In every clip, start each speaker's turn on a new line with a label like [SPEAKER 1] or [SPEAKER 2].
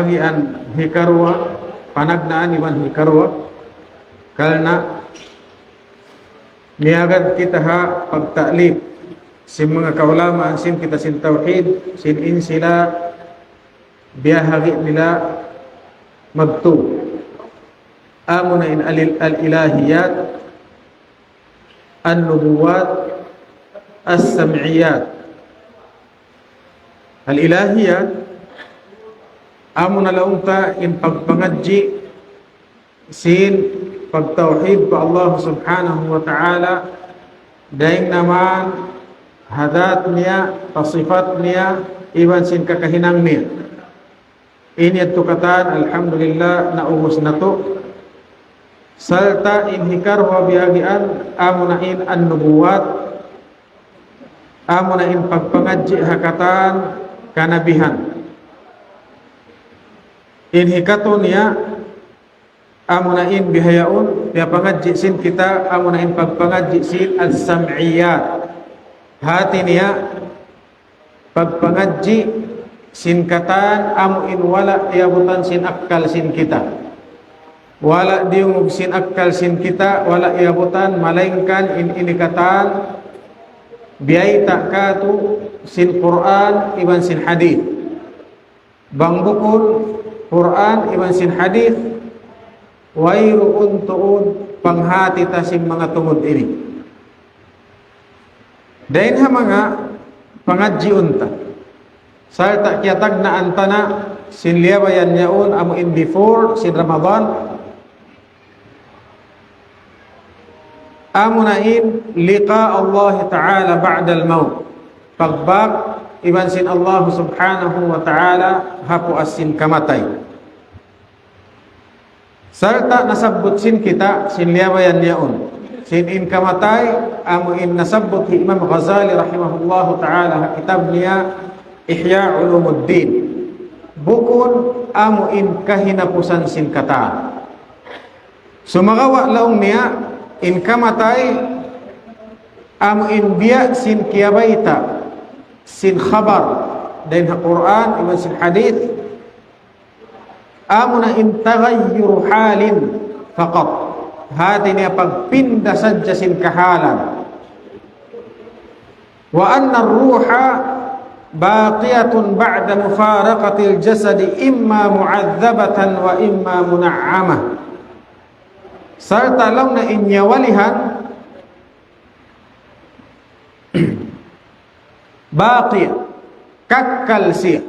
[SPEAKER 1] bihagian hikarwa panagnaan iwan hikarwa kalna niagad kita ha pagtaklif sin mga kaulamaan sin kita sin tauhid sin in sila biyahagi nila magtu amuna in al-ilahiyat an-nubuwat as-sam'iyat. Al-ilahiyat amuna launta in pagpangadji sin pagtauhid pa Allah subhanahu wa ta'ala daing naman hadat niya pasifat niya iwan sin kakahinang niya ini tukatan alhamdulillah naubos na to salta in hikar wa bihagian amunain an-nubuwat amunain pagpangadji hakatan kanabihan in hikato niya amunain bihayaun dia pangadji sin kita amunain pagpangadji sin as-sam'iyat hati niya pagpangadji sin katan amuin wala iabutan sin akal sin kita wala diungog sin akal sin kita wala iabutan malaingkan in inikatan biyay takatu sin Quran iban sin hadith bang bukul Quran iban sin hadith wairuun tuun panghati tasim mga tungod ini dahin ha mga pangadji unta salta kiatag na antana sin liyabayan yaun amu in before sin Ramadan amunain liqa Allah ta'ala ba'da al-maut pagbag iban sin Allah subhanahu wa ta'ala hapu asin kamatay sarta nasabbut sin kita sin liyabayan yaun sin in kamatay amu in nasabbut Imam Ghazali rahimahullahu ta'ala kitab niya Ihya Ulumuddin bukun amu in kahinapusan sin kata sumagawa laong niya in kamatay amu in biya sin kiyabaita sin khabar dan Quran iwan sin hadith amuna in taghayyur halin faqat hati niya pagpinda sadya sin kahalan wa anna ruha baqiyatun ba'da mufaraqatil jasadi imma mu'adzabatan wa imma muna'amah sarta law na inyawalihan baqiyah kakkal siya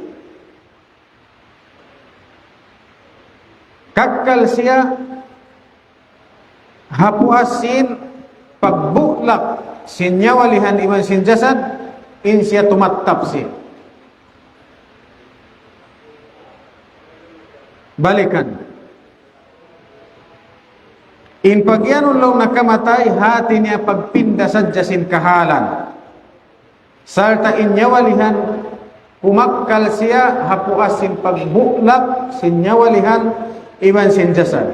[SPEAKER 1] hapuasin pagbuklak sinyawalihan iman sin jasad in siya tumattap siya balikan in pagyanong law nakamatay hati niya pagpinda sadya sin kahalan sarta inyawalihan kumakkal siya hapuas sin pagbuklak sinyawalihan iman sin jasad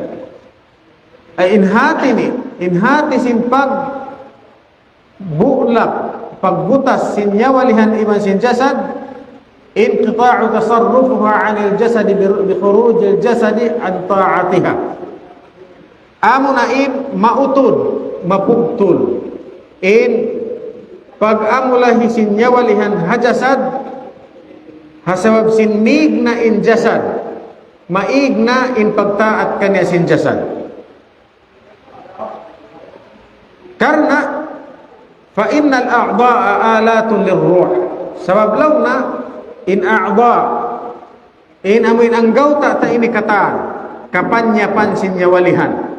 [SPEAKER 1] ay inhati sin pagbuklak pagbutas sinyawalihan iman sin jasad inqita'u tasarrufuha 'anil jasadi bi khurujil jasadi an ta'atiha amunain mautun mapugtul in pag-amulahi sinyawalihan hajasad hasabab sin migna in jasad maigna in pagtaat kanya sin jasad karena fa innal a'dha'a alatun lirruh sabab lawna in a'dha in amin ang gauta ta ini kataan kapanyapan sinyawalihan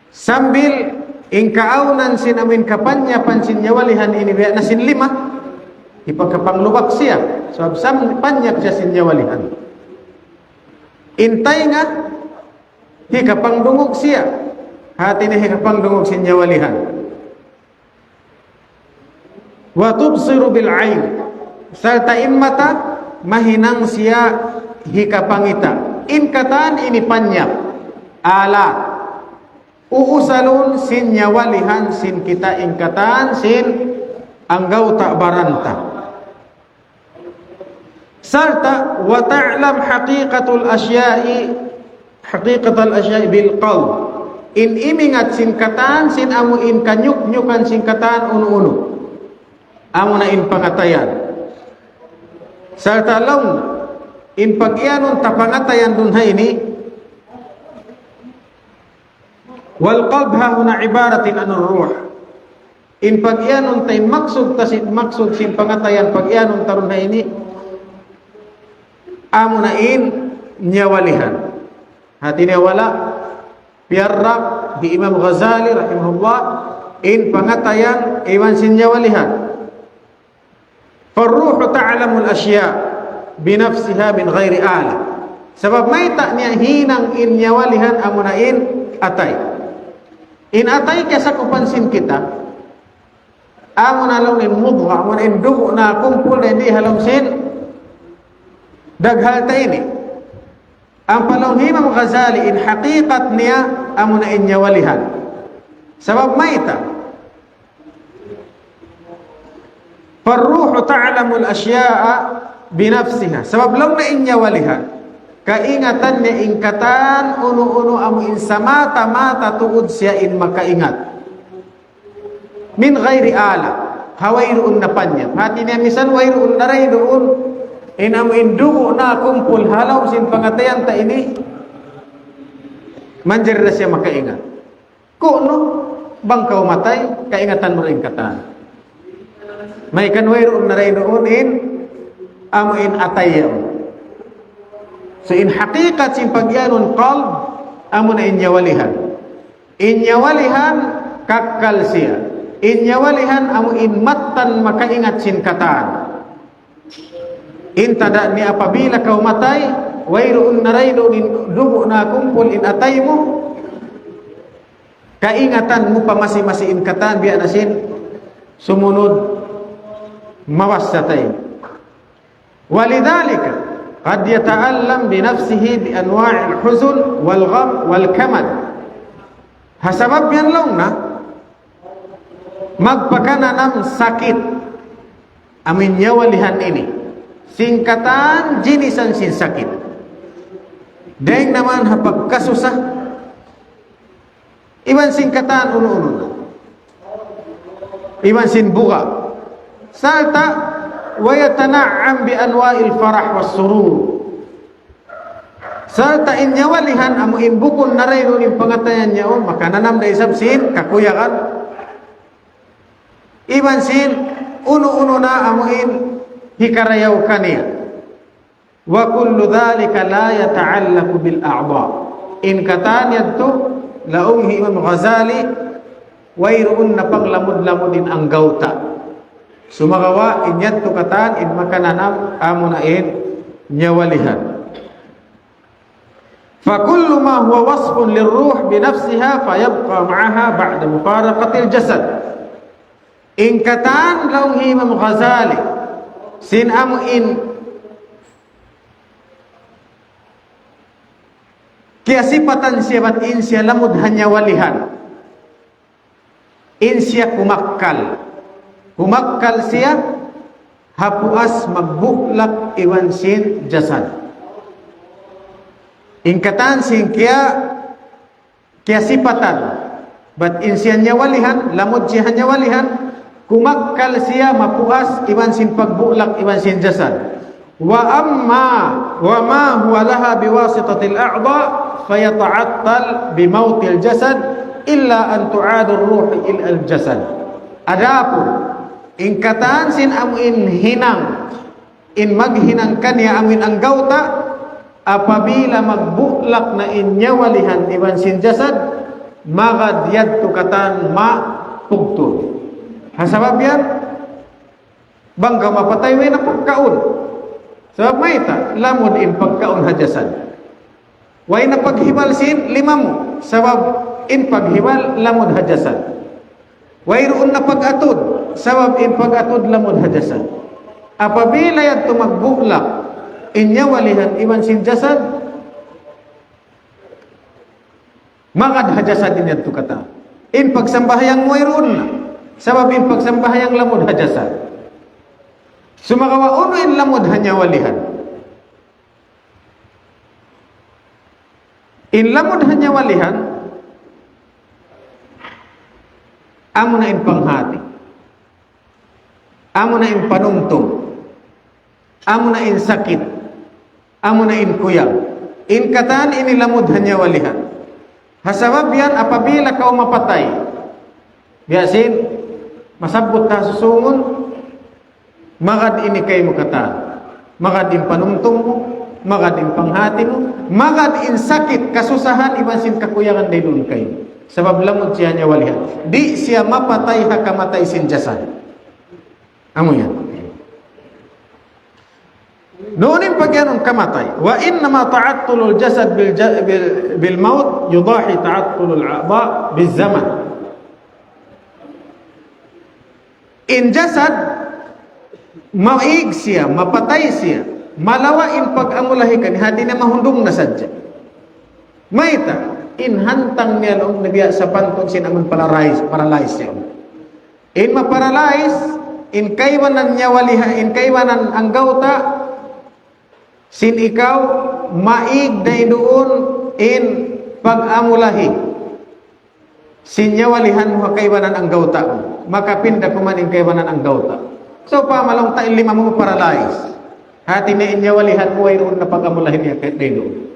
[SPEAKER 1] sambil in kaaunan sin amin kapanyapan sinyawalihan ini biya na sin lima ipagkapanglubak siya sabab panyak siya sinyawalihan intay nga hikapangdungog siya hati ni hikapangdungog sinyawalihan wa tubsiru bil ain sarta in mata mahinang siya hikapangita in katan ini panyak ala uusalun sin nyawalihan sin kita in katan sin anggaw ta baranta Sarta wa ta'lam haqiqatul asya'i bil qalb. In imingat singkatan sin amu in kanyuk-nyukan singkatan unu-unu. Amu na in pangatayan. Sarta laun in pagyanon tapangatayan dun ha ini. Wal qalb ha huna ibaratin anur ruh. In pagyanon tay maksud tasin maksud sin pangatayan pagyanon tarun ha ini. Amu na in nyawalihan. Hati wala piarrak di Imam Ghazali rahimahullah in pangatayan iwan sin nyawalihan. Farruhu ta'lamul asya binafsiha min ghairi ala. Sebab may tak niya hinang in nyawalihan amu na in atay. In atay kaya kupansin kita. Amu na lang in mudgha, amu na in dugo na kumpul na hindi halong sin daghal ta ini. Ang palong Imam Ghazali in hakikat niya amo na inyawalihan. Sabab maita. Farruhu ta'lamul asya'a binafsiha. Sabab lang na inyawalihan. Kaingatan niya ingkatan uno-uno amo in samata-mata tuod siya in makaingat. Min ghairi ala. Hawairuun na panya. Hati niya misan wairuun na rin doon. Inamu indugo na kumpul halaw sin pangatayan ta ini manjer na siya makaingat. Kuno bang kau matay kaingatan mo rin katan. May kanwayroon na rin noon in amu in atayaw. So in hakikat sin pagyanon qalb amu na inyawalihan. Inyawalihan kakkal siya. Inyawalihan amu in matan makaingat sin katan. Intada ni apabila kau matay wairuun narayno in dugo na kumpul in atay mo kaingatan mo pa masi-masiin katan biya nasin sumunod mawas sa tay. Walidhalika qad yata'allam bi nafsihi bi anwa'il huzn wal gham wal kamad. Hasabab yan lang na magpakananam sakit amin nyawalihan ini. Singkatan jinisan sin sakit. Deng naman hapagkasusah. Iban singkatan uno-uno na. Iban sin buka. Salta wa yatana'am bi anwa'il farah was surur. Salta inyawalihan amu in bukon na rin yung pangatayan niya maka nanam na isab sin kakuyakan. Iban sin uno-uno na amu in hikarayaw kaniya. Wa kullu dhalika la yata'allaqu bil a'dha. In katan yadto laong Imam Ghazali wayroon na panglamod-lamodin ang gauta. Sumagawa in yadto katan in makananam amo na in nyawalihan. Fa kullu ma huwa wasfun lirruh bi nafsiha fayabqa ma'aha ba'da mufaraqatil jasad. In katan laong Imam Ghazali sin amu in kaya sipatan siya bat in siya lamud hanyawalihan in siya kumakkal siya hapuas magbuklak iwan sin jasad ingkatan sin kaya sipatan bat in siya nyawalihan lamud siya hanyawalihan kumakkal siya mapuas iwan sin pagbulak iwan sin jasad. Wa ma huwa laha biwasitatil a'dha fayata'attal bimautil jasad illa an tu'adu ar-ruh ila al-jasad. Adapun ingkatan sin amu in hinang in maghinang kanya amin ang gauta apabila magbulak na inyawalihan iwan sin jasad magad yadtu katan ma pugtun. Hasabab yan bangga mapatay way na pagkaon. Sabab may ita lamod in pagkaon hajasan. Way na paghibal sin lima mo. Sabab in paghibal lamod hajasan. Way roon na pag-atod. Sabab in pag-atod lamod hajasan. Apabila yan tumagbulak inyawalihan iwan sin jasad magad hajasan din yan tukata. In pagsambahayang way roon na. Sabab in pagsambahayang lamod hajasan. Sumakawa uno in lamod hanyawalihan. In lamod hanya walihan, amo na in panghati, amo na in panumtong, amo na in sakit, amo na in kuyang. In katan inilamod hanya walihan. Hasabab yan apabila kau mapatay, biasin masabot ka susungon, magad ini kay mo katan, magad in panumtong mo, magad in panghati mo, magad in sakit, kasusahan, ibansin kakuyangan daylun kayo. Sabab lamod siya niya walihan. Di siya mapatay hakamatay sin jasad. Amo yan. Noonin pagyanong kamatay. Wa innama ta'attulul jasad bil maut yudahi ta'attulul a'ba bil zaman. In jasad, maig siya, mapatay siya, malawa in pag-amulahikan, hati na mahundong na sadya. Maita, in hantang niya noong nabiya sa pantong sinamon paralyze siya. In maparalyze, in kaywanan niya waliha, in kaywanan ang gauta, sin ikaw, maig day doon in pag-amulahi. Sin niya walihan mo kaywanan ang gauta mo. Makapinda kuman in kaywanan ang gauta. So pamalong tayo lima mo paralyze. Hati na inya walihan mo ay doon na pag-amulahin niya day doon.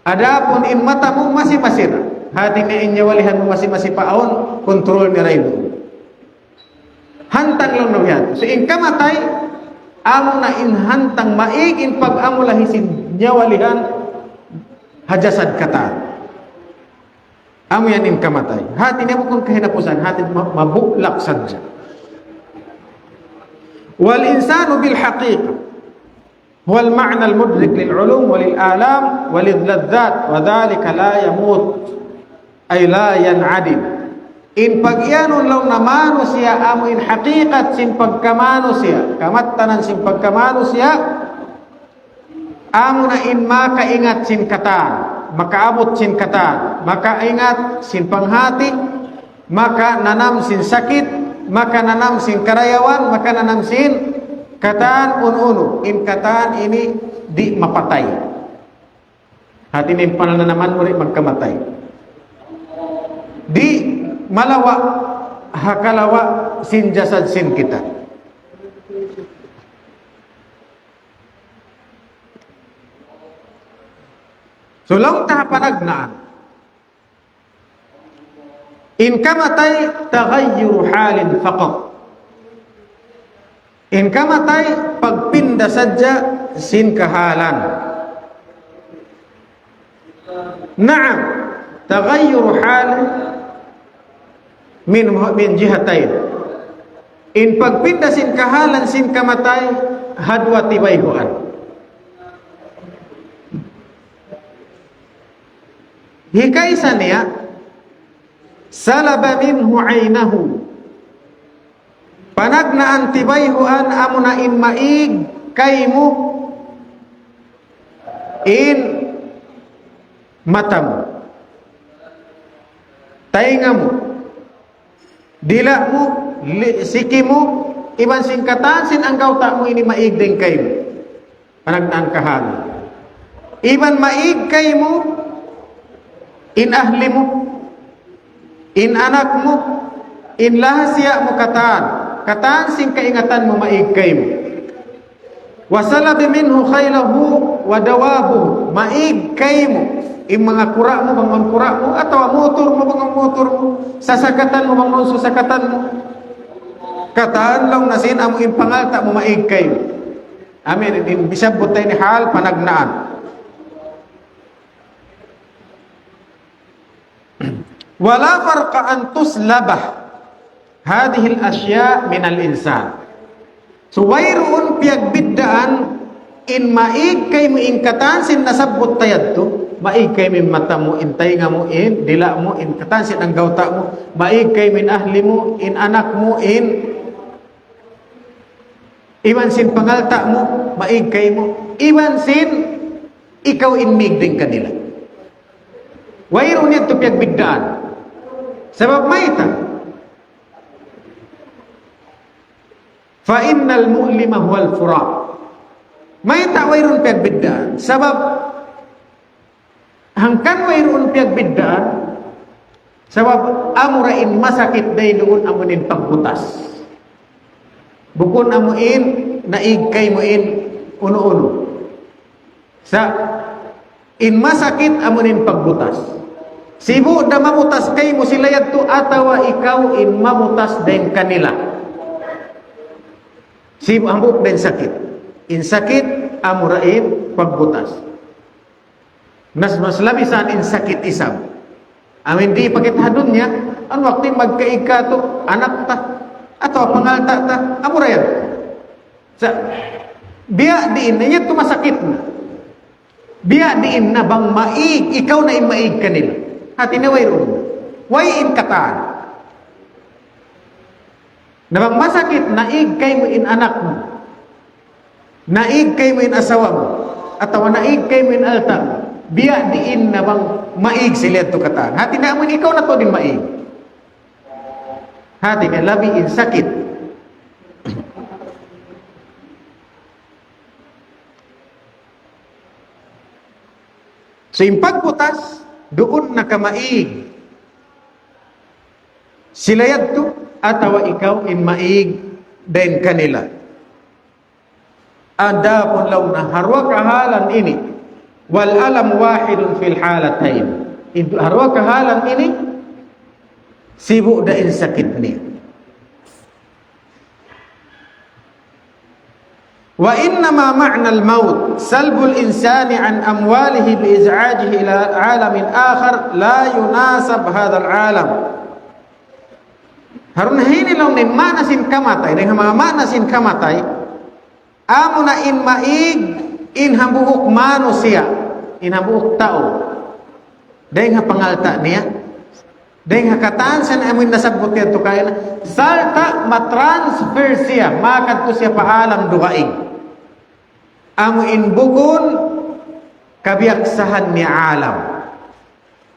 [SPEAKER 1] Adapun in mata mo masira. Hati na inya walihan mo masipaon, kontrol ni ray doon. Hantang lang na yan. So in kamatay, amo na in hantang maig in pag-amulahisin niya walihan, hajasad kata. Amo yan in kamatay. Hati niya mo kung kahinapusan, hati mabuklak sadya. Wal insanu bil haqiqa huwa al ma'na al mudrik lil ulum wa lil alam wa lil ladzat wa dhalika la yamut ay la yan'adim. In pagyanon law namano siya amo in haqiqat sin pagkamano siya, kamattanan sin pagkamano siya, amo na in makaingat sin katan, makaabot sin katan, makaingat sin panghati, maka nanam sin sakit, maka nanam sin karayawan, maka nanam sin katan ununo. In katan ini di mapatay. Hati na yung panananaman mo rin magkamatay. Di malawa hakalawa sin jasad sin kita. So lang tahapanagnan. In kamatay taghayyur halin faqat. In kamatay pagpinda sadya sin kahalan. Naam, taghayyur halin min jihatain. In pagpinda sin kahalan sin kamatay hadwa tibayhuan. Hikaysa niya salaba minhu aynahu, panagnaan tibayhuan amo na in maig kaymo in mata mo, tainga mo, dila mo, siki mo, iban singkatan sin ang gauta mo ini maig din kaymo, panagnaan kahalan. Iban maig kaymo in ahli mo, in anak mo, in lahasya mo kataan sing kaingatan mo maig kaymo. Wasalab minhu khaylahu wa dawabuhu, maig kaymo in mga kura mo, bangon kura mo, atau motor mo, bangon motor mo, sasakatan mo, bangon susakatan mo, kataan lang nasin amo in pangalta mo maig kaymo. Amin, in bisabot tayo ni hal panagnaan. Wala farqa an tuslabah hadhihi al-asya' min al-insan. So wayroon piagbiddaan in maig kay mo ingkatan sin nasabot tayadto, maig kay min mata mo, in tainga mo, in dila mo, in katan sin ang gauta mo, maig kay min ahli mo, in anak mo, in iwan sin pangalta mo, maig kay mo, iwan sin ikaw in migding kanila. Wayroon ito piagbiddaan. Sebab maita fa innal mu'lima huwal furaq. Maita wayrun pagbidaan. Sebab hangkan wayrun biyag biddaan. Sabab amurain masakit day doon amunin pagbutas. Bukon amuin naig kay muin uno-uno. Sa in masakit amunin pagbutas. Sibu da mamutas kay mo sila yadto atawa ikaw in mamutas din kanila. Sibu hambuk din sakit. In sakit amurain pagbutas. Mas labisan in sakit isam. Amin di pakithadon niya an waktu magkaika to anak ta atau pangalta ta amurayan. Sa biya diin na to masakit na. Biya diin na bang maig ikaw na in maig kanila. Hati na wayron. Way in kataan. Na bang masakit naig kay mo in anak mo. Naig kay mo in asawa mo. Atawa naig kay mo in alta mo. Biya diin na bang maig sila to kataan. Hati na amin ikaw na to din maig. Hati na labi in sakit. So yung pagbutas doon nakamaig. Sila yadto atawa ikaw in maig din kanila. Ada pun law na harwa kahalan ini wal alam wahidun fil halatain. Harwa kahalan ini sibuk dain sakit ni. Wa innama ma'na al-maut salbul insani an amwalihi bi iz'ajihi ila alamin akhar la yunasab hadha al-alam. Harun hini law ni manasin kamatay, dahil mga manasin kamatay, amo na in maig, in hambuhok mano siya, in hambuhok tao. Dahil nga pangalta niya, dahil nga katansan amin nasabot niya ito kaya na, salta matransfer siya, makad ko siya paalam dugaing. Amo in bugon, kabiyaksahan niya alam.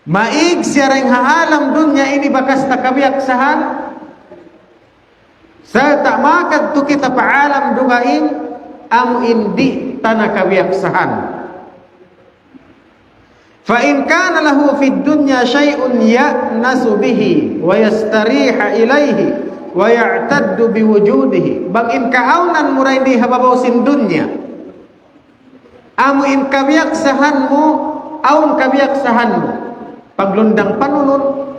[SPEAKER 1] Maig siya rin haalam dun niya, ini bakas na kabiyaksahan, sa tamakad to kita paalam dugain amo indi tanah kabiyaksahan. Fa in kana lahu fid dunya syai'un ya'nasu bihi wa yastariha ilaihi wa ya'taddu biwujudihi. Bang in kaaunan mo rin di hababaw sin dunya. Amo in kabiyaksahan mo, aun kabiyaksahan mo. Paglundang panunod,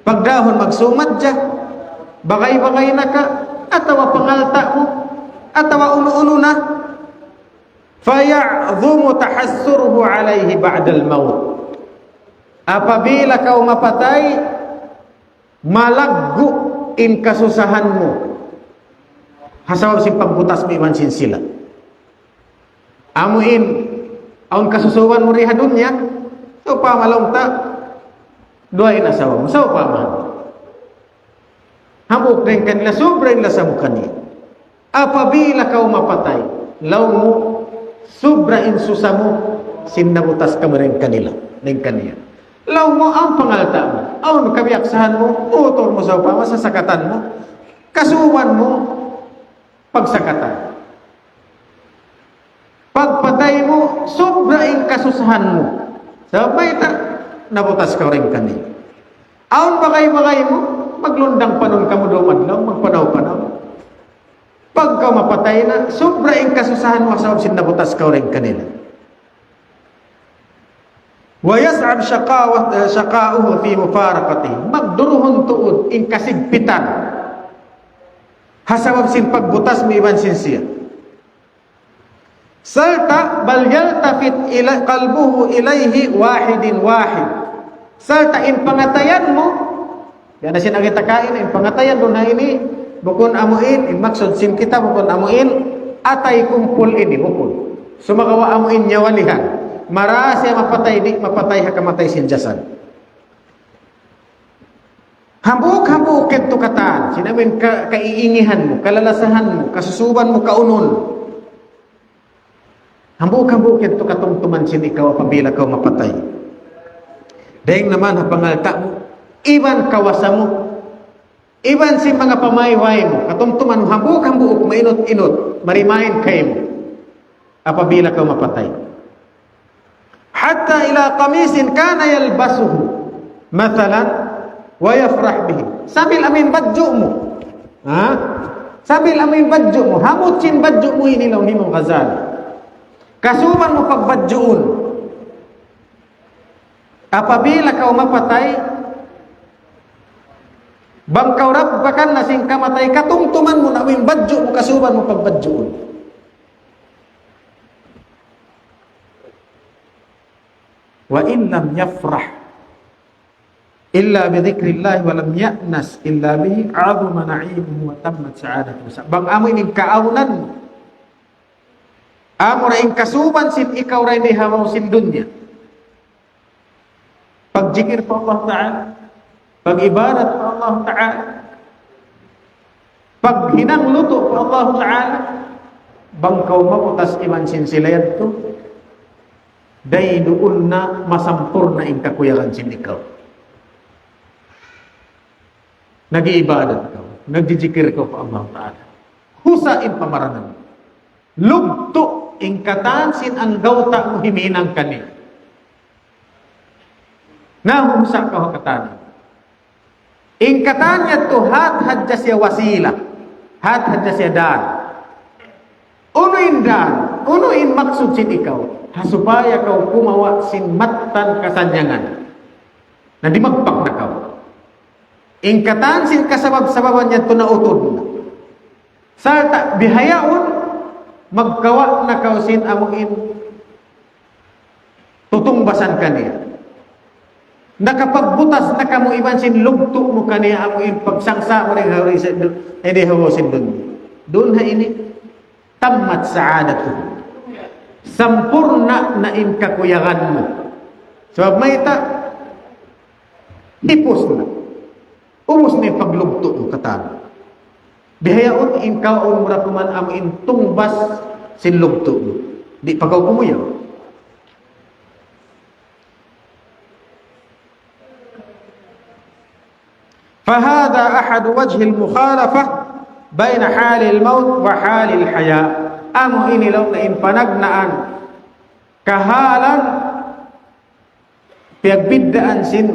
[SPEAKER 1] pagdahon magsumadya, bagay-bagay na ka, atawa pangalta mo, atawa uno-uno na, faya'dhumu tahassuruhu alayhi ba'dal maut. Apabila kau mapatay, malaggo in kasusahan mo. Hasaw si pagbutas mo iman sin sila. Amuin, aun kasusuwan mo riha dunya, so pamalong ta, duwain asawa mo, so pamal. Hamuk din kanila, sobrang lasa mo kanila. Apabila kau mapatay, law mo, sobrang susa mo, sinabutas ka mo rin kanila, rin kanila. Law mo, ang pangalta mo, ang kabiyaksahan mo, utol mo sa upama, sasakatan mo, kasuwan mo, pagsakatan. Pagpatay mo, sobrang kasusahan mo. Sabay ta, nabutas ka rin kanila. Aun bagay-bagay mo, maglundang panon ka mo dumadlaw, magpanaw-panaw. Pagka mapatay na, sobrang kasusahan mo sa sinabutas ka rin kanila. Wa yas'ab shaqa'uhu fi mufaraqati. Magduruhon tuod in kasigpitan. Hasawab sin pagbutas mo iban sin siya. Salta bal yaltafit ila qalbuhu ilayhi wahidin wahid. Salta in pangatayan mo, yan na sinagita kain, in pangatayan doon na ini, bukon amuin, in maksud sin kita, bukon amuin, atay kumpul ini, bukon. Sumagawa amuin nyawalihan. Mara siya mapatay, di mapatay, hakamatay sin jasan. Hambuk-hambuk kento kataan, sinamin kaiingihan mo, kalalasahan mo, kasusuban mo, kaunon. Hambuk-hambuk kento katungtuman sin ikaw, apabila kau mapatay. Dahil naman pangalta mo, iban kawasa mo, iban si mga pamayway mo, katumtuman mo, hambuk-hambuk, mainot-inot, marimain kayo mo, apabila ka mapatay. hatta ila qamisin kana yalbasuhu mathalan wa yafrah bihi. Sambil amin baju mo. Ha? Sambil amin baju mo, hamutin baju mo ini law Imam Ghazali. Kasuman mo pagbadjuun. Apabila kau mapatay, bang kau rabbakan na sing kamatay, katungtuman mo na amin baju mo, kasuman mo pagbadjuun. Wa in lam yafrah illa bi dzikrillah wa lam ya'nas illa bihi 'azama na'imuhu wa tammat sa'adatuhu. Bang amo ining kaaunan, amo ra ing kasuban sin ikaw ra ni hawaw sin dunya. Pagjikir pa Allah Ta'ala, pag-ibadat pa Allah Ta'ala, paghinang luto pa Allah Ta'ala, bang kau maputas iman sin sila yadto, day doon na masampurna ing kakuyakan sin ikaw. Nag-iibadat ka, nagdijikir ka pa Allah Ta'ala. Husain pamaranan. Lugto, ingkatansin ang gawta mo himinang kanil. Nahusa ka hakatanan. Ingkatan niya to, hadja siya wasila. Hadja siya daan. Unuin daan, unuin maksud sin ikaw. Hasupaya kau kumawa sin matan kasanyangan. Na di magpak na kau. Ingkatan sin kasabab-sababan niya ito na utod na. Sa bihayaon, magkawa na kausin amuin tutungbasan kaniya. Nakapagbutas na kamo iban sin lugto mo kaniya amuin pagsangsa mo rin hawrisin doon. Hindi hawasin doon. Doon ha ini, tammat sa'adatu. Sampurna na in kakuyagan mo. Sebab may ita, hipos na. Umos na yung paglugto mo katano. Bihayaon, inkaon mo na kuman ang intungbas sin lugto mo. Di pagaw kumuyaw. Fahada ahad wajhi al-mukhalafah baina hali al-maut wa hali al-haya. Amo inilaw na impanagnaan kahalan piagbiddaan sin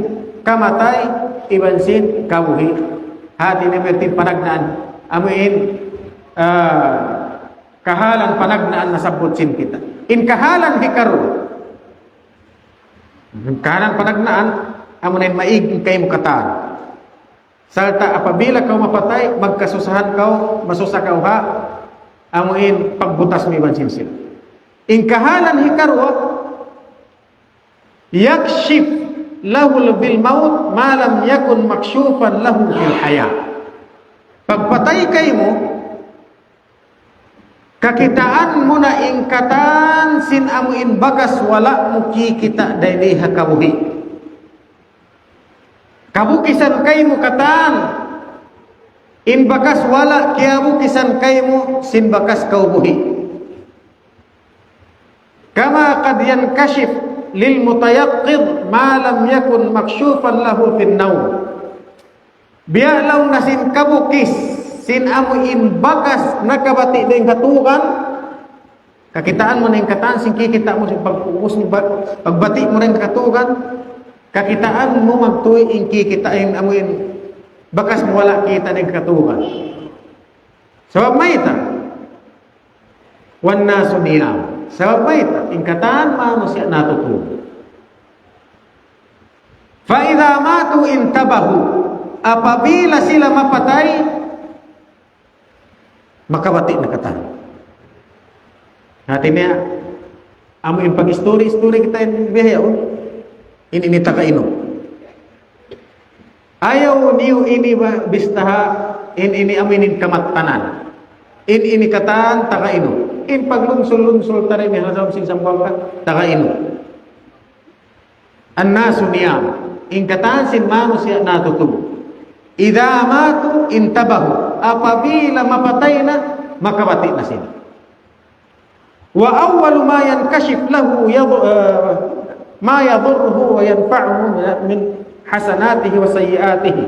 [SPEAKER 1] kamatay iban sin kabuhi. Hati na mertin panagnaan amuin kahalan panagnaan na sabot sin kita. In kahalan hikaru. Kahalan panagnaan amunin maig kay mukatan. Salta apabila kau mapatay, magkasusahan kau, masusa kau ha, amuin pagbutas mo iban sin sila. In kahalan hikaru yakshif lahu bil maut ma lam yakun maksyufan lahu fil haya. Pagpatay kay mo, kakitaan mo na ingkatan sin amuin bagas wala mo kikita daydi hakabuhi. Kabukisan kay mo katan in bakas wala kiabukisan kay mo sin bakas kaubuhi. Kama qad yankashif lil mutayaqqid ma lam yakun maksyufan lahu fin nawm. Bialaw na sin kabukis sin amuin bagas nakabati ding hatugan, kakitaan mo na yung katan sin kikita mo sin pagpupus ni pagbati mo rin katugan, kakitaan mo magtuy in kikitain amuin bakas mo wala kita ding katugan. Sabab may ita wan nasu niyam. Sabab may ita ingkatan mano siya natutunan. Fa idza matu intabahu, apabila sila mapatay, makabati na katan. Natin niya, amo yung pag-story kita yung bihayaw, ini taka-ino. Ayaw niyo ini bistaha, ini aminin kamatanan. Ini katan, taka-ino. In paglunsul-lunsul tarin, may hasam sing sambal ka, taka-ino. An-nasu niyam. In katan sin mano siya natutubo. Idza matu intabahu, apabila mapatay na makabati na sila. Wa awwalu ma yankashif lahu ma yadurruhu wa yanfa'uhu min hasanatihi wa sayyiatihi.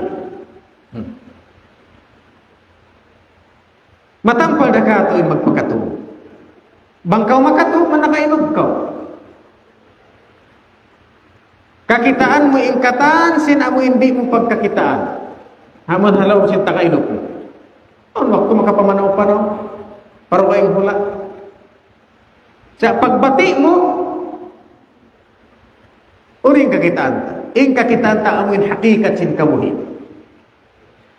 [SPEAKER 1] Matampal da ka ito'y magpakatuo. Bangkaw makatuo, manakainog ka. Kakitaan mo ingkatan, sin amo hindi mo pagkakitaan. Haman halaw sin takainok mo. Ano waktu makapamanaw pa no? Paruwaing hula. Sa pagbati mo, uring kakitaan ta. Ing kakitaan ta amin hakikat sin kabuhi.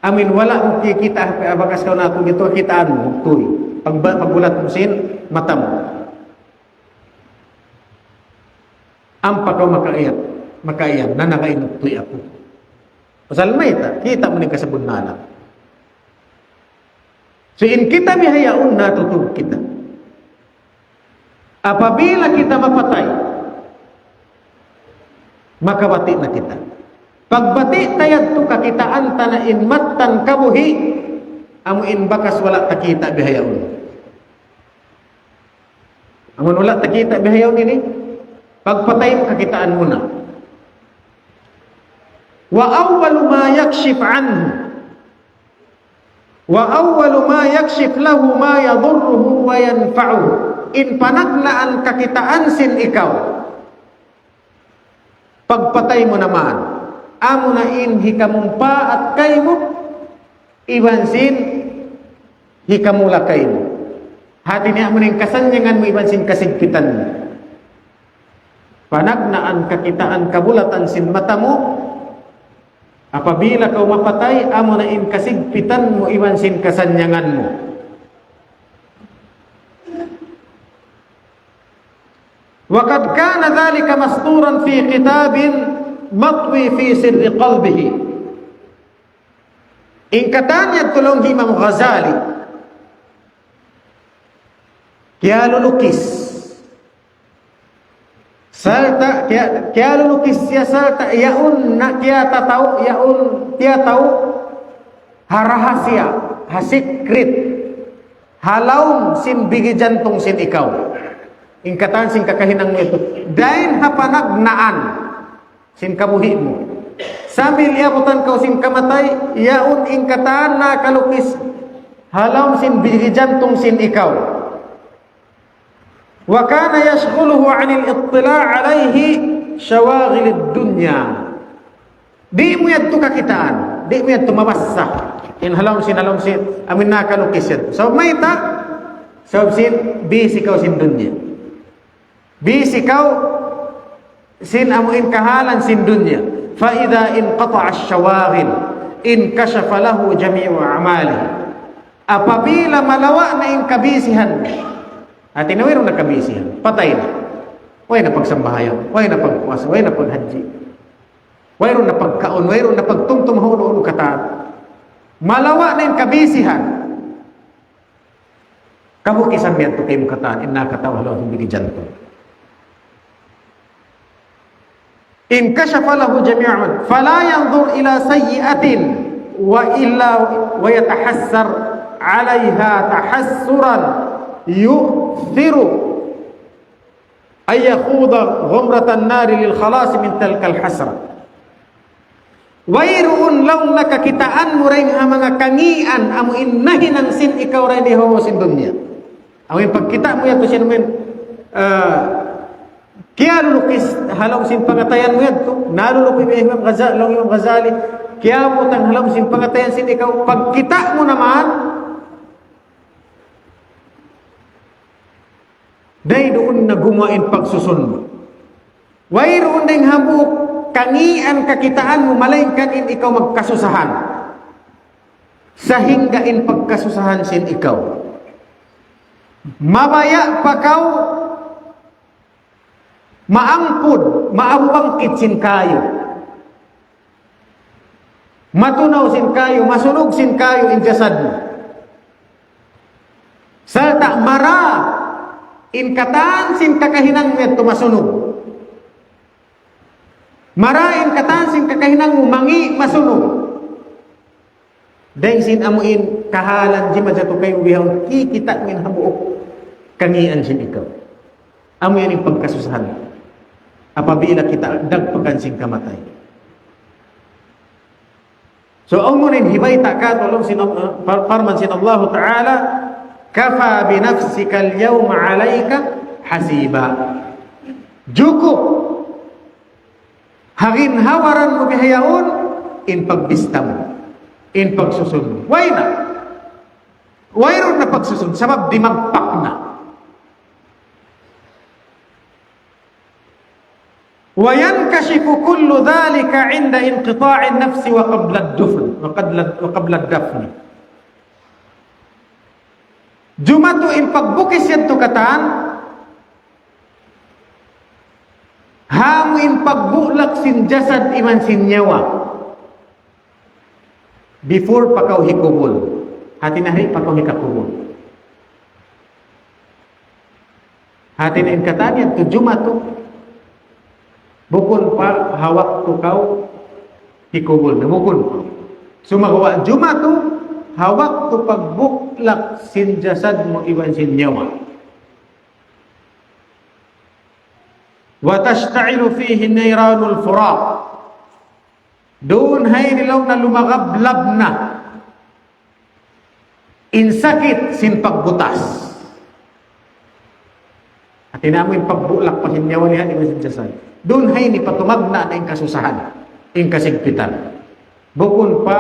[SPEAKER 1] Amin wala mo kikita abakas ka na kung ito kitaan mo, tuy. Pagbulat mo sin mata mo. Ampa ka makaiyan na nakainok tuy ako. Pasal may ta, kita mo ni kasabun na alam. So in kita mihayaon natutog kita. Apabila kita mapatay, makabati na kita. Pagbati tayad to kakitaan ta na inmattan kabuhi, amuin bakas wala takita bihayaon. Amun wala takita bihayaon ini, pagpatay mo kakitaan mo na. Wa awwalu ma yakshif anhu wa awwalu ma yakshif lahu ma yadurruhu wa yanfa'uhu. In panaglaan kakitaan sin ikaw, pagpatay mo naman, amo na in hikamumpa at kay mo, iban sin hikamula kay mo. Hati niya mo na yung kasanyangan mo, iban sin kasigpitan mo. Panagnaan kakitaan kabulatan sin mata mo, apabila kau mapatay, amo na in kasigpitan mo, iban sin kasanyangan mo. وقد كان ذلك مسطورا في كتاب مطوي في سر قلبه. إن katanya tulong Imam Ghazali kaya lulukis salta kaya lulukis ya salta yaun na kaya tahu harahasia hasikrit halaum sin bigi jantung sin ikaw. Ingkatan sin kakahinang mo ito. Dain hapanagnaan sin kabuhi mo. Sambil iabutan kau sin kamatay, yaun ingkatan na kalukis halam sin bigi jantung sin ikaw. Wa kana yashghuluhu 'anil ittila' 'alayhi shawaghilid dunya. Di mo yadto kakitaan, di mo yadto mabassa. In halam sin amin na kalukis yad. So may ta, so sin busy kau sin dunya. Bisi kau sin amuin kahalan sin dunya. Fa idza inqata'a asy-syawaghil in kashafa lahu jami'u a'mali. Apabila malawa na in kabisihan, at inawiro na kabisihan, patay na. Way na pagsambahayan, way na pagpuasa, way na paghaji, way na pagkaon, way na pagtumtum hulo kata. Malawa na in kabisihan. Kabukisan niya to kay mukataan inna katawa lo hindi jantung. In kashafa lahu jami'an fala yanzur ila sayyi'atin wa yatahassar 'alayha tahassuran yu'thiru ay yakhuda ghumratan nari lil khalas min tilka al hasra. Wairuun law nakakitaan mo rin ang mga kangian amo innahin ang sin ikaw rin iho sin dunya. Amin pagkita mo yato siya naman kaya lulukis halang sin pangatayan mo yan to. Nalulukis Imam Ghazali. Kaya mo tang halang sin pangatayan sin ikaw. Pagkita mo naman, day doon na gumain pagsusun mo. Wayroon ding habuk, kangian kakitaan mo, malaingkan in ikaw magkasusahan. Sa hinggain pagkasusahan sin ikaw. Mabaya pa kau, maangpud, maabangkit sin kayo. Matunaw sin kayo, masunog sin kayo in jasad mo. Salta mara, in katan sin kakahinang mo masunog. Mara in katan sin kakahinang mo mangi masunog. Dahil sin amuin kahalan jima jato kayo bihang kikita min habuok kangian sin ikaw. Amo yan yung pagkasusahan. Apabila kita dagpagan sing kamatay. So ang munin hibay takat walong farman sin Allah Ta'ala kafa bi nafsika al-yawma 'alayka hasiba. Cukup Haginhawaran mo bihayaon, in pagbista mo, in pagsusun mo. Why na? Why ron na pagsusun? Sabab di magpak na. وينكشف كل ذلك عند انقطاع النفس وقبل الدفن وقبل الدفن. Jumatu in pagbukis yadto katan, hamu in pagbulak sin jasad iman sin nyawa. Before pakaw hikubul, hati nahri pakaw hikakubul. Hati na in katan yadto jumatu, bukun pa hawak tu kau hikubul na bukun pa. Sumagawa jumatu, hawak tu pagbuklak sin jasad mo iwan sin nyawa. Wa tashta'ilu fihi nayranul furaq. Doon hay nilaw na lumagablab na. Insakit sin pagbutas. At inamoy pagbulak pa sin nyawa niya iwan sin jasad. Doon hay ni patumagna na yung kasusahan, yung kasigpitan. Bukun pa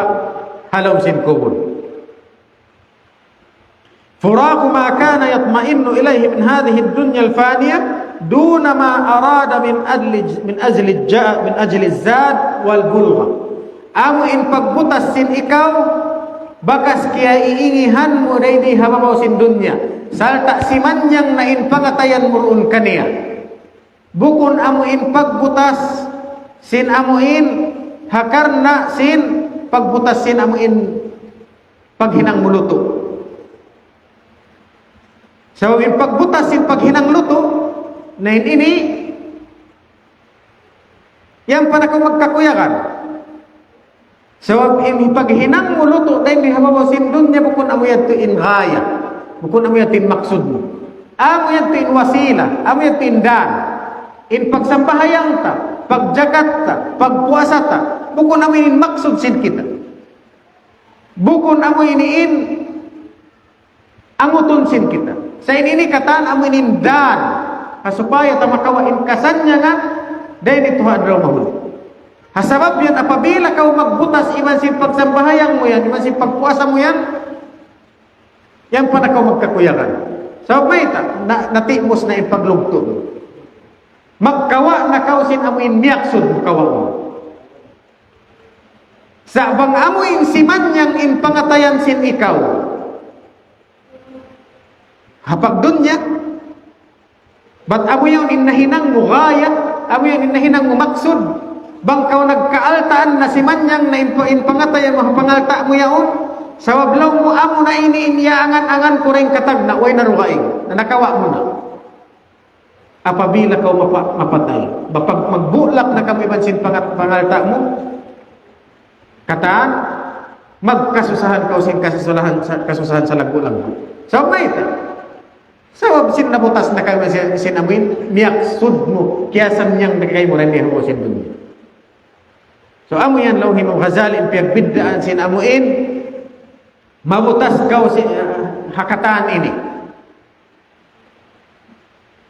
[SPEAKER 1] halaw sin kubul. فراق ما كان يطمئن إليه من هذه الدنيا الفانية دون ما أراد من أجل الزاد والبلغة. Amo in pagbutas sin ikaw, bakas kaya iingihan mo daydi hababaw sin dunya. Salta si manyang na in pangatayan murun kaniya. Bukun amo in pagbutas sin amo in hakarna sin pagbutas sin amo in paghinang muluto. So, yung pagbutas, yung paghinang luto, na ini, yan pa na kung magkakuyakan. So, yung paghinang mo luto, dahil di habawasin doon niya, bukun amo yan to in gaya. Bukun amo yan to in maksud mo. Amo yan to in wasila. Amo yan to in dan. In pagsambahayang ta, pagjagat ta, pagpuasa ta, bukun amo in maksud sin kita. Bukun amo in anguton sin kita. Sa ini katan amo inindan kasupaya tamakawain kasanya nga dahil ito hadraw mahuli. Hasabab yan apabila kau magbutas iman sin pagsambahayang mo yan, iman sin pagpuasa mo yan, yan pa na kau magkakuyakan. So may natimos na ipaglugtod. Magkawa na kau sin amuin miyaksod mo kawa mo. Sa bang amuin siman yang in pangatayan sin ikaw. Hapag dunya, ba't amo yung inahinang mo gaya, amo yung inahinang mo maksud, bang kau nagkaaltaan na si manyang na inpangatayan mo, pangalta mo yaon, sa wablaw mo amo na iniinyaangan-angan ko rin katag na uway narugaing, na nakawa mo na. Apabila kau mapatay, bapag magbulak na kami bansin pangalta mo, kataan, magkasusahan kau sin kasusahan sa lagulang mo. So, may ito. Sabab sin nabutas na kayo sin amuin, miyaksud mo, kiyasan niyang nagkay mo rin niya sin dunya. So amo yan law Imam Ghazali in piyagbiddaan sin amuin, mabutas kaw sin hakataan ini.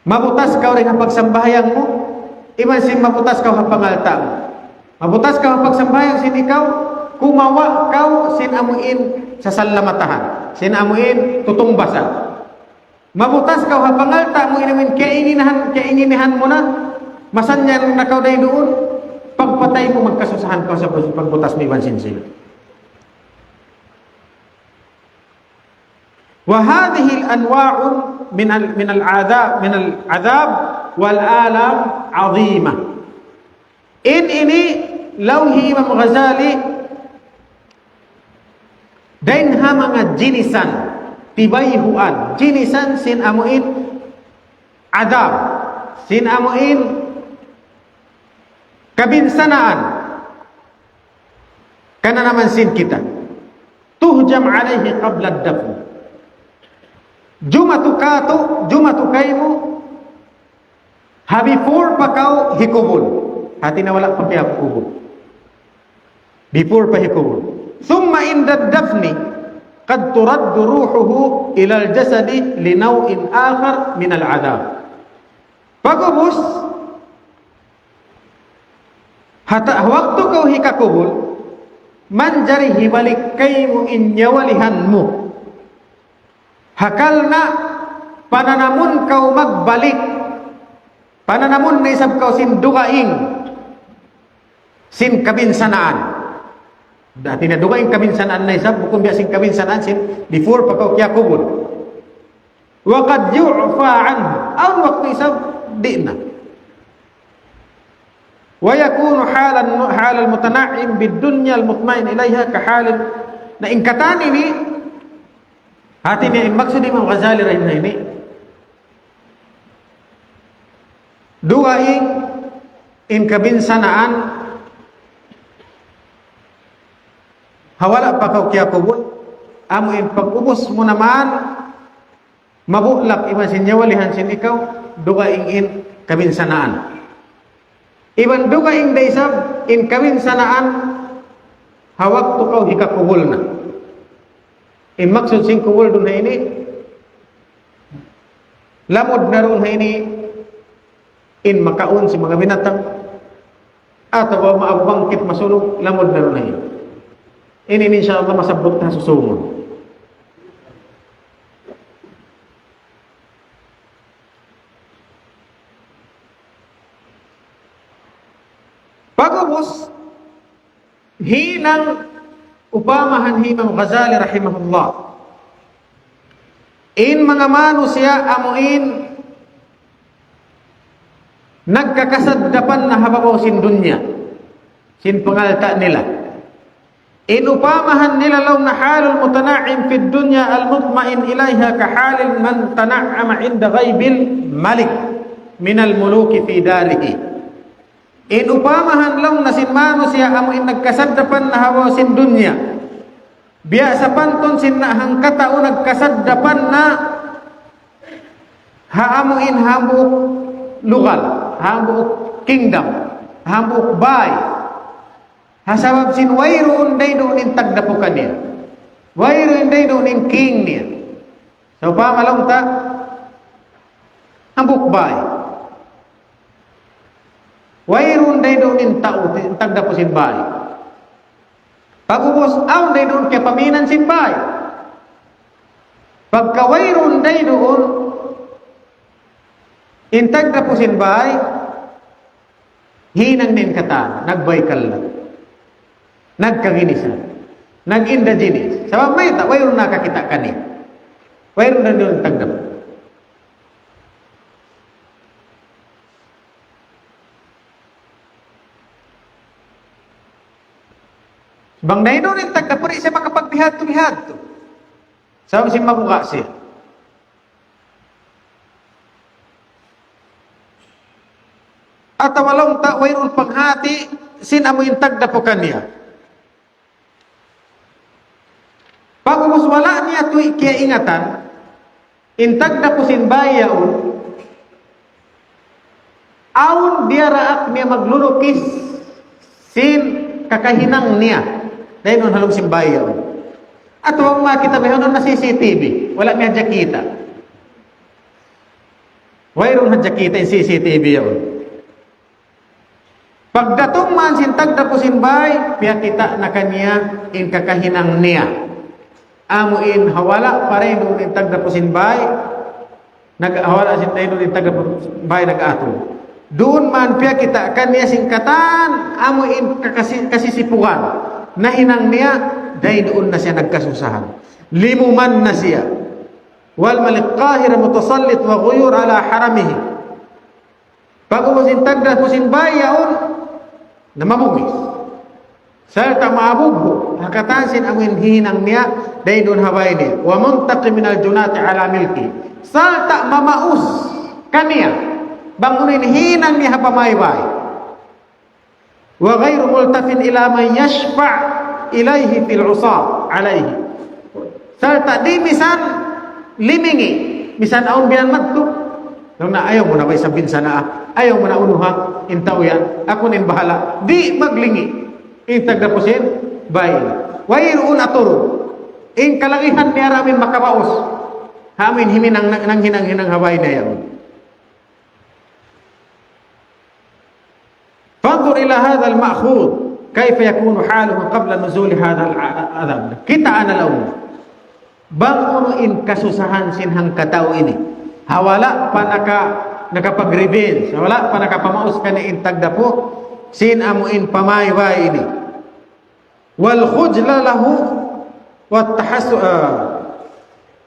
[SPEAKER 1] Mabutas kaw rin ang pagsambahayang mo, iman sin mabutas kaw ang pangalta mo. Mabutas kaw ang pagsambahayang sin ikaw, kumawa kaw sin amuin sa salamatahan, sin amuin tutungbasan. Mabutas kau ha pangalta mo inamin kainginahan mo na masanyan na kau day doon pagpatay mo magkasusahan kau sa pagbutas mo iwan sinsila. Wa hadhihi al-anwa'u min al-'adab wal alam 'azima. Ini lawhi Imam Ghazali dain ha mga jinisan tibayhuan, jinisan sin amuin adab, sin amuin kabinsanaan, kana naman sin kita tuhjam alaihi qabla ad-dafn. Jumatu kaymo ha before pa kau hikubul, hati na wala pa kaya hikubul, before pa hikubul. Thumma inda ad-dafni قد ترد روحه إلى الجسد لنوع آخر من العذاب. Pagubos, Hata waktu kau hikakubul, manjari hibalik kaimu inyawalihanmu. Hakalna pananamun kau magbalik, pananamun na isab kau sin dugaing, sin kabinsanaan. Dati na dugaing kabinsanaan na isab, bukun biya sin kabinsanaan sin before pa kau kiyakubul. Waqad yu'fa anhu, ang waktu isab di na. Wa yakunu halal mutana'im bid-dunya al-mutmain ilaiha kahalin na ingkatan ini hati niya maksud Imam Ghazali rahimahullah ini duaing in kabinsanaan hawala pa kau kiyakubul amo in pag-ubos mo naman mabulak iman sinyawalihan sin ikaw duaing in kabinsanaan. Iban dugaing daysab in kabinsanaan hawak to kau hikakubul na. In maksud sing kubul dun na ini lamod na ron na ini in makaon si mga binatang atau maabangkit masulog lamod na ron na ini. Ini insyaallah masabot na susumon. Pagubos hinang upamahan Imam Ghazali rahimahullah in mga manusia amuin nagkakasaddapan na hababaw sin dunya sin pangalta nila in upamahan nila law na halul mutana'im fid dunya al-mutmain ilaiha kahalil man tana'ama inda ghaibil malik minal muluki fi darihi. In upamahan lang na sin manusia amuin nagkasaddapan na hababaw sin dunya biasa panton sin nahang katao nagkasaddapan na haamuin hambuk lugal, hambuk kingdom, hambuk bay. Hasabab sin wayroon day doon in tagdapukan niya. Wayroon day doon in king niya. So pamalong ta hambuk bay. Wayroon day doon in tao tagdapo sin bay. Pagubos aw day doon kaya paminan sin bay. Pagkawayroon day doon intag na po sinbay hinang din kata nagbaykal lang nagkaginisan nag-indigenous sabab may ta wayroon nakakita kani wayroon na doon tagdap bang na doon yung tagdap rin siya makapagbihad to sabab siya mabuka siya. At walong ta wayron panghati sin amo yung tagdapukan niya. Pag umus wala niya tuy kaya ingatan, intag na po sin bayaon, aun dia raak niya maglulukis sin kakahinang niya. Dahil nun halong sin bayaon. At huwag makita ba nun na CCTV, wala niya jakita. Wayron na jakita yung CCTV yun. Pagdatong man sintag na po sinbay, piya kita na kanya in kakahinang niya. Amuin hawala paray nung intag na po sinbay, hawala sintay nung intag na po sinbay nag-ato. Doon man piya kita kanya singkatan, amuin kasisipukan. Nahinang niya, dahil doon na siya nagkasusahan. Limuman na siya. Wal malik qahir mutasallit wa ghuyur ala haramihi. Pag umusintag na po sinbay, yaon, na mamugis. Salta maabugho, hakatansin ang hinang niya, dahil doon habay niya. Wa muntaqi minal junati ala milki. Salta mamaus kaniya. Bangunin hinang niya hapamaybay. Wa ghayru multafin ila man yashfa' ilayhi fil usab alayhi. Salta di misan limingi. Misan aun binan madto. Nung na ayaw mo na ba sabihin sana ayaw mo na unuha intaw yan ako nin bahala di maglingi intag na po sin bayin wayroon aturo in kalagihan niya ramin makabaos hamin himin nang hinang habay na yan Fanzur ila hadha al-ma'khud kaifa yakunu haluhu qabla nuzul hadha al-'adab. Kita analaw bangunin kasusahan sinhang katao ini. Hawala pa nakapag-revenge, wala pa nakapamaus ka ni intagda po sin amuin pamayway ini. Wal khujla lahu wat tahassu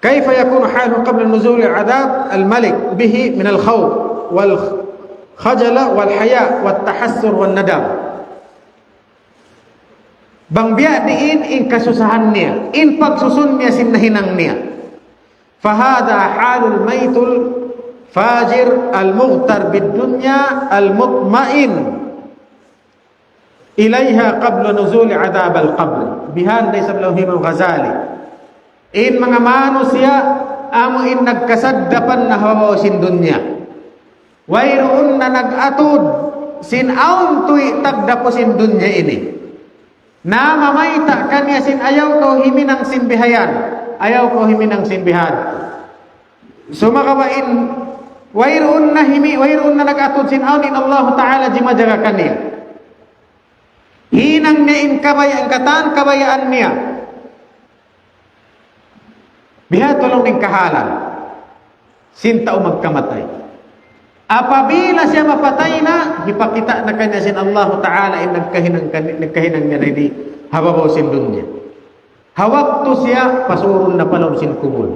[SPEAKER 1] كيف يكون حاله قبل نزول العذاب الملك به من الخوف والخجل والحياء والتحسر والندم. Bang biya diin in kasusahan niya, in pagsusun niya sinahinang niya. Fahada halul maitul fajir al-mughtar bid-dunya al-mutmain ilayha qabla nuzul adab al-qabr. Bihan laysa Imam Ghazali. In mga manusia amo in nagkasaddapan na hawaw sin dunya. Wayroon na nag-atud sin aun tuy tagdapo sin dunya ini. Na mamayta kanya sin ayaw ko himinang sinbihayan. Ayaw ko himinang sinbihan. So makawain wayroon na nag-atud sin aun in Allah Ta'ala jimajaga kanya. Hinang niya in kabayaan katan kabayaan niya. Biha tulong ng kahalan sinta o magkamatay. Apabila siya mapatay na, ipakita na kanya sin Allah Ta'ala in nagkahinang niya na hindi hababaw sin dunya. Hawak to siya pasurun na palong sin kubul.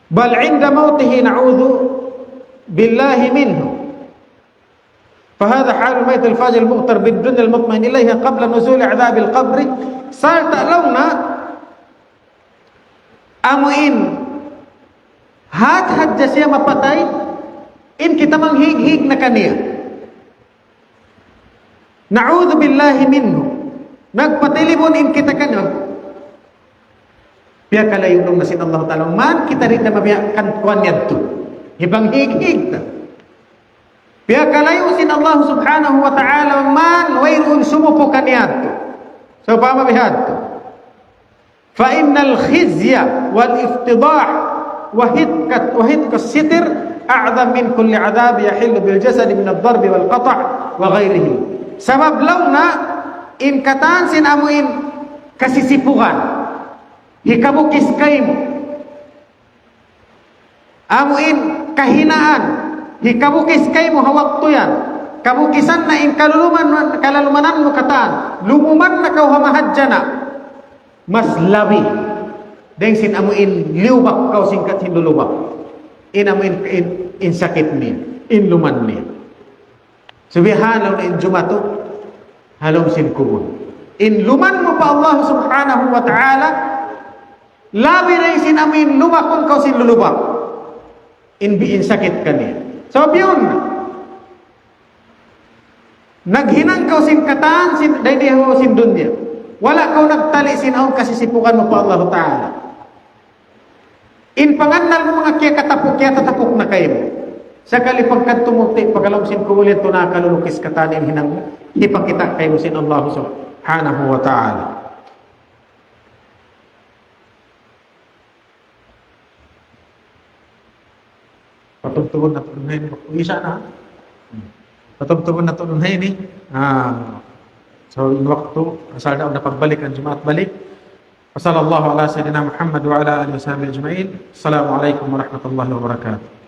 [SPEAKER 1] Bal inda mautihi na'udhu billahi minhu. فهذا حال الميت الفاجر المغتر بالدنيا المطمئن إليها قبل نزول عذاب القبر. صار تألونا amuin hadja siya mapatay in kita manghig-hig na kaniya. Na'udhu billahi minhu. Nagpatilibon in kita kaniya. Biya kalayo nung nasin Allah Ta'ala man kita rin na mabiyakan kuwan yadto. Ibang hig-hig na. Biya kalayo sin Allah Subhanahu wa Ta'ala man wayrun sumupo kaniyadto. So pamabihadto. فإن الخزي والافتضاح وهتك الستر أعظم من كل عذاب يحل بالجسد من الضرب والقطع وغيره. Sabab launa in katan sin amuin kasisipukan hikabukis kaymo amuin kahinaan hikabukis kaymo hawak to yan kabukisan na in kalulumanan mo katan lumuman na kau hamahadya na mas labi deng sin amuin liubak kau singkat hindulubak in amuin in sakit niya in luman niya subihanaw na in jumato halong sin kubun in luman mo pa Allah Subhanahu wa Ta'ala labi na sin amuin lubakon kau sin lulubak in sakit ka niya. So yun naghinang kau sin katan sin daydiho sin dunya. Wala kau nagtali sinaon kasi sipukan mo pa Allah Ta'ala. In pangannal mo mga kaya tatapok na kayo. Sa kalipagkan tumukti, pagalam sin kumulit to na kalulukis katanin hinang mo, ipakita kayo sin Allah Subhanahu wa Ta'ala. Patugtugon na tunay ni isa na. Patugtugon na tunay ni. So in waktu asal daw na pagbalik ang Jumaat balik. Sallallahu ala sayyidina Muhammad wa ala alihi wa sahbihi ajma'in. Assalamualaikum warahmatullahi wabarakatuh.